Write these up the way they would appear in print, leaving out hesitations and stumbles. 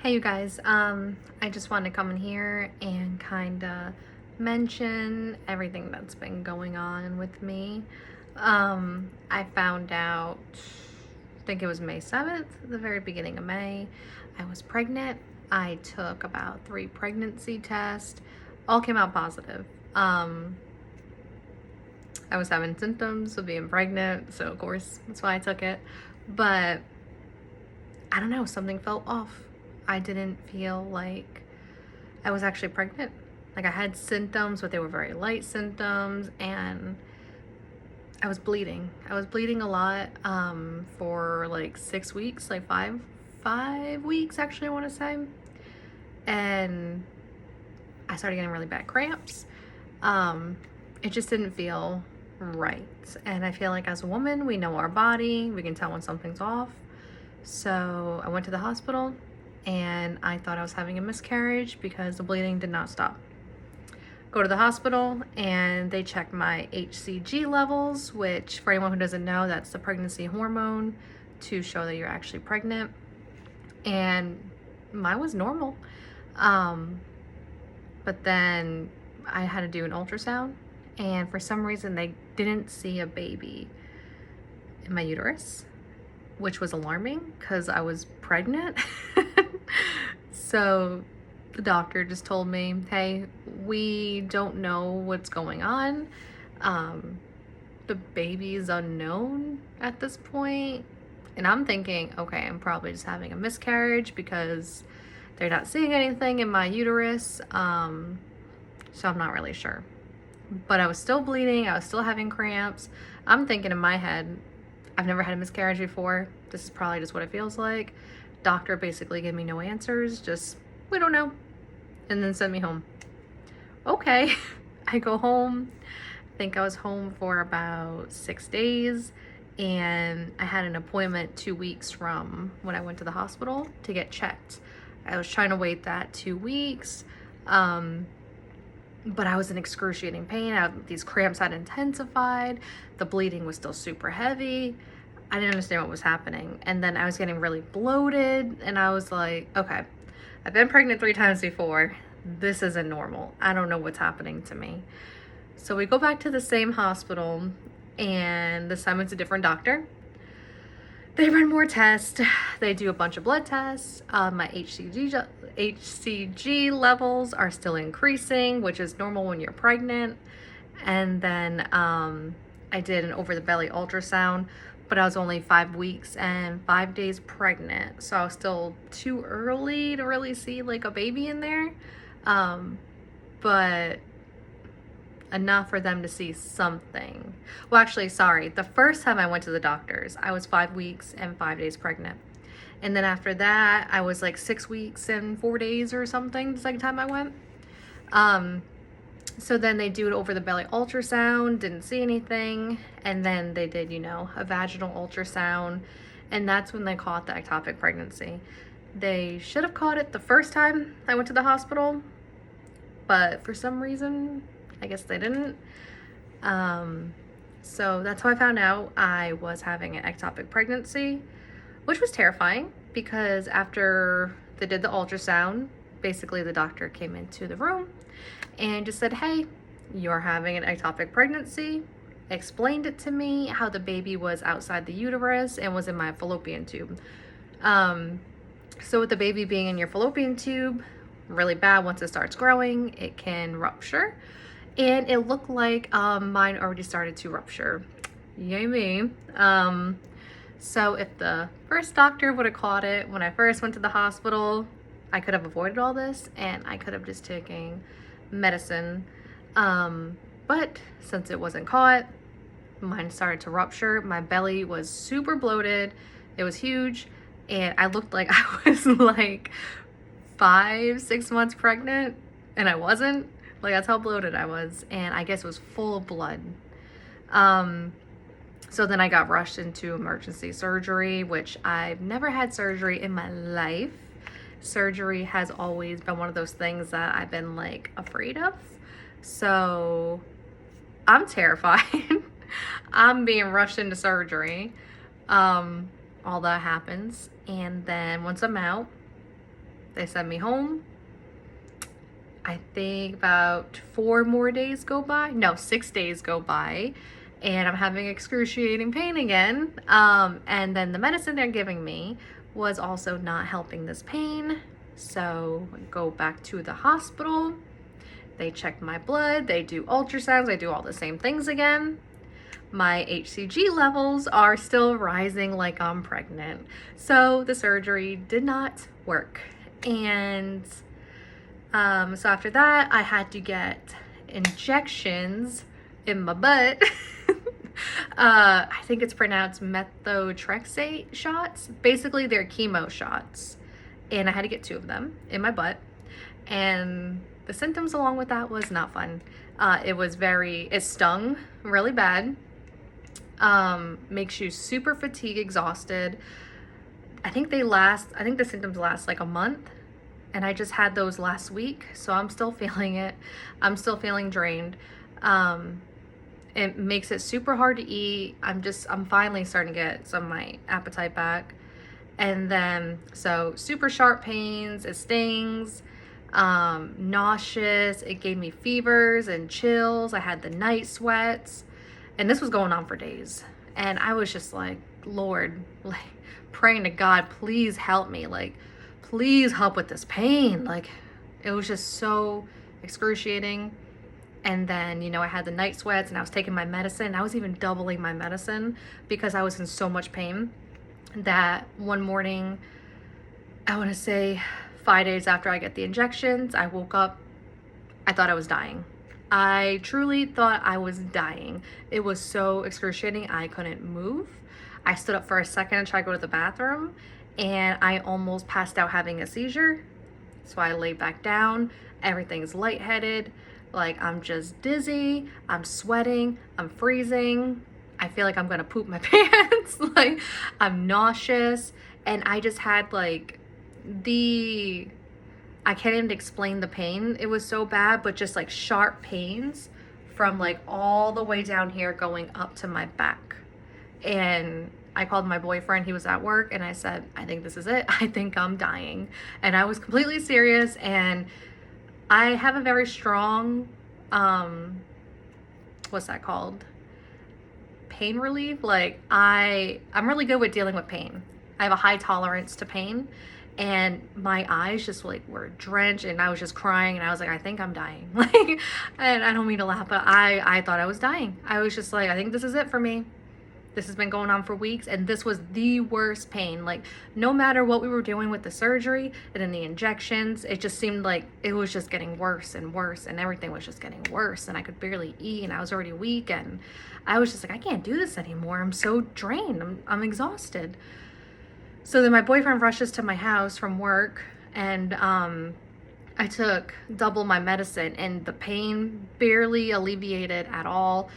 Hey you guys, I just wanted to come in here and kind of mention everything that's been going on with me. I found out, I think it was May 7th, the very beginning of May, I was pregnant. I took about 3 pregnancy tests, all came out positive. I was having symptoms of being pregnant, so of course that's why I took it. But I don't know, something felt off. I didn't feel like I was actually pregnant. Like I had symptoms, but they were very light symptoms, and I was bleeding. I was bleeding a lot for like 6 weeks, like five weeks actually, I want to say. And I started getting really bad cramps. It just didn't feel right. And I feel like as a woman, we know our body, we can tell when something's off. So I went to the hospital and I thought I was having a miscarriage because the bleeding did not stop. Go to the hospital and they checked my HCG levels, which for anyone who doesn't know, that's the pregnancy hormone to show that you're actually pregnant. And mine was normal. But then I had to do an ultrasound, and for some reason they didn't see a baby in my uterus, which was alarming because I was pregnant. So the doctor just told me, hey, we don't know what's going on. The baby is unknown at this point. And I'm thinking, okay, I'm probably just having a miscarriage because they're not seeing anything in my uterus. So I'm not really sure. But I was still bleeding. I was still having cramps. I'm thinking in my head, I've never had a miscarriage before. This is probably just what it feels like. Doctor basically gave me no answers, just, we don't know. And then sent me home. Okay, I go home. I think I was home for about 6 days. And I had an appointment 2 weeks from when I went to the hospital to get checked. I was trying to wait that 2 weeks. But I was in excruciating pain. These cramps had intensified. The bleeding was still super heavy. I didn't understand what was happening. And then I was getting really bloated. And I was like, okay, I've been pregnant 3 times before. This isn't normal. I don't know what's happening to me. So we go back to the same hospital. And this time it's a different doctor. They run more tests. They do a bunch of blood tests. My HCG levels are still increasing, which is normal when you're pregnant. And then I did an over-the-belly ultrasound, but I was only 5 weeks and 5 days pregnant. So I was still too early to really see like a baby in there. But enough for them to see something. Well, actually, sorry. The first time I went to the doctors, I was 5 weeks and 5 days pregnant. And then after that, I was like 6 weeks and 4 days or something the second time I went. So then they do it over the belly ultrasound, didn't see anything. And then they did, a vaginal ultrasound. And that's when they caught the ectopic pregnancy. They should have caught it the first time I went to the hospital. But for some reason, I guess they didn't. So that's how I found out I was having an ectopic pregnancy, which was terrifying because after they did the ultrasound, basically the doctor came into the room and just said, hey, you're having an ectopic pregnancy. Explained it to me, how the baby was outside the uterus and was in my fallopian tube. So with the baby being in your fallopian tube, really bad, once it starts growing, it can rupture. And it looked like mine already started to rupture. Yay me. So if the first doctor would have caught it when I first went to the hospital, I could have avoided all this and I could have just taken medicine. But since it wasn't caught, mine started to rupture. My belly was super bloated. It was huge. And I looked like I was like 5-6 months pregnant, and I wasn't. Like, that's how bloated I was, and I guess it was full of blood. So then I got rushed into emergency surgery, which I've never had surgery in my life. Surgery has always been one of those things that I've been like afraid of. So I'm terrified. I'm being rushed into surgery. All that happens, and then once I'm out, They send me home. I think about 4 more days go by. No, 6 days go by. And I'm having excruciating pain again. And then the medicine they're giving me was also not helping this pain. So I go back to the hospital. They check my blood. They do ultrasounds. They do all the same things again. My HCG levels are still rising like I'm pregnant. So the surgery did not work. And so after that, I had to get injections in my butt. I think it's pronounced methotrexate shots. Basically, they're chemo shots. And I had to get 2 of them in my butt. And the symptoms along with that was not fun. It stung really bad. Makes you super fatigued, exhausted. I think the symptoms last like a month. And I just had those last week, so I'm still feeling it. I'm still feeling drained. It makes it super hard to eat. I'm finally starting to get some of my appetite back. And then, so super sharp pains, it stings, nauseous, it gave me fevers and chills. I had the night sweats, and this was going on for days. And I was just like, Lord, like praying to God, please help me. Like, please help with this pain. Like, it was just so excruciating. And then, I had the night sweats and I was taking my medicine. I was even doubling my medicine because I was in so much pain that one morning, I want to say 5 days after I get the injections, I woke up, I thought I was dying. I truly thought I was dying. It was so excruciating. I couldn't move. I stood up for a second and tried to go to the bathroom, and I almost passed out having a seizure. So I laid back down. Everything's lightheaded. Like, I'm just dizzy. I'm sweating. I'm freezing. I feel like I'm gonna poop my pants. Like, I'm nauseous. And I just had like I can't even explain the pain. It was so bad, but just like sharp pains from like all the way down here going up to my back. And I called my boyfriend, he was at work, and I said, I think this is it. I think I'm dying. And I was completely serious, and I have a very strong, what's that called? Pain relief. Like, I'm really good with dealing with pain. I have a high tolerance to pain, and my eyes just like were drenched, and I was just crying, and I was like, I think I'm dying. Like, and I don't mean to laugh, but I thought I was dying. I was just like, I think this is it for me. This has been going on for weeks, and this was the worst pain. Like, no matter what we were doing with the surgery and then the injections, it just seemed like it was just getting worse and worse, and everything was just getting worse, and I could barely eat, and I was already weak, and I was just like, I can't do this anymore. I'm so drained. I'm exhausted. So then my boyfriend rushes to my house from work, and I took double my medicine, and the pain barely alleviated at all.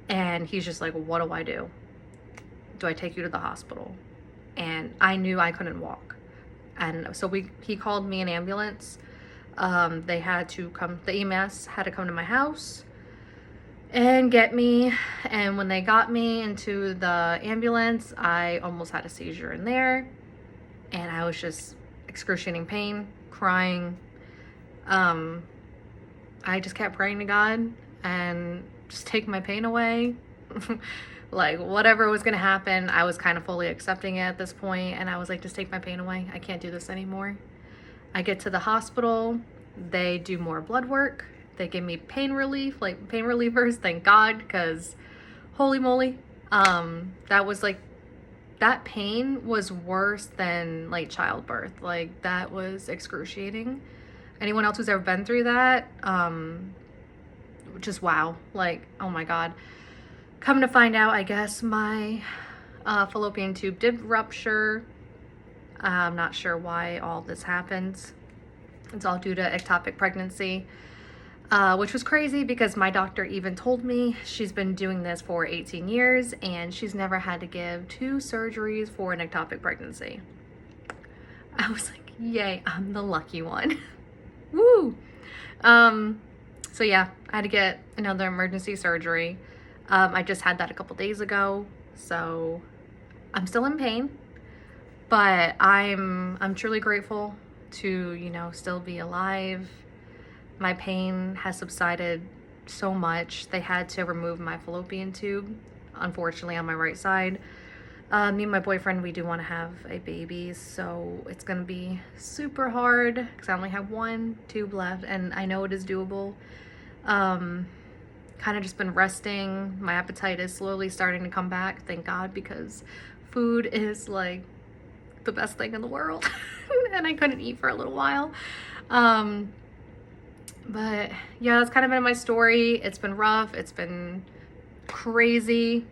And he's just like, what do I do? Do I take you to the hospital? And I knew I couldn't walk. And so he called me an ambulance. They had to come, the EMS had to come to my house and get me. And when they got me into the ambulance, I almost had a seizure in there. And I was just excruciating pain, crying. I just kept praying to God and just take my pain away. Like, whatever was gonna happen, I was kind of fully accepting it at this point, and I was like, just take my pain away. I can't do this anymore. I get to the hospital, they do more blood work, they give me pain relief, like pain relievers, thank God, because holy moly, that pain was worse than like childbirth. Like, that was excruciating. Anyone else who's ever been through that, just wow, like, oh my God. Come to find out, I guess my fallopian tube did rupture. I'm not sure why all this happens. It's all due to ectopic pregnancy, which was crazy because my doctor even told me she's been doing this for 18 years and she's never had to give 2 surgeries for an ectopic pregnancy. I was like, yay, I'm the lucky one. Woo! So yeah, I had to get another emergency surgery. I just had that a couple days ago, so I'm still in pain, but I'm truly grateful to, you know, still be alive. My pain has subsided so much. They had to remove my fallopian tube, unfortunately, on my right side. Me and my boyfriend, we do want to have a baby, so it's gonna be super hard because I only have one tube left, and I know it is doable. Kind of just been resting. My appetite is slowly starting to come back, thank God, because food is like the best thing in the world. And I couldn't eat for a little while. But yeah, that's kind of been my story. It's been rough. It's been crazy.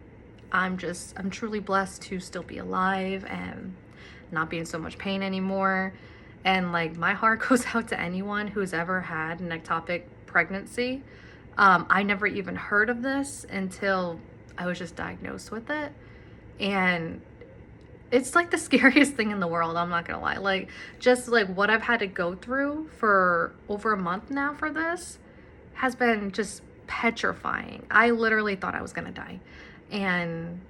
I'm truly blessed to still be alive and not be in so much pain anymore. And like, my heart goes out to anyone who's ever had an ectopic pregnancy. I never even heard of this until I was just diagnosed with it. And it's like the scariest thing in the world, I'm not gonna lie. Like, just like what I've had to go through for over a month now for this has been just petrifying. I literally thought I was gonna die. And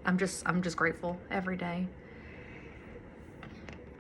I'm just grateful every day.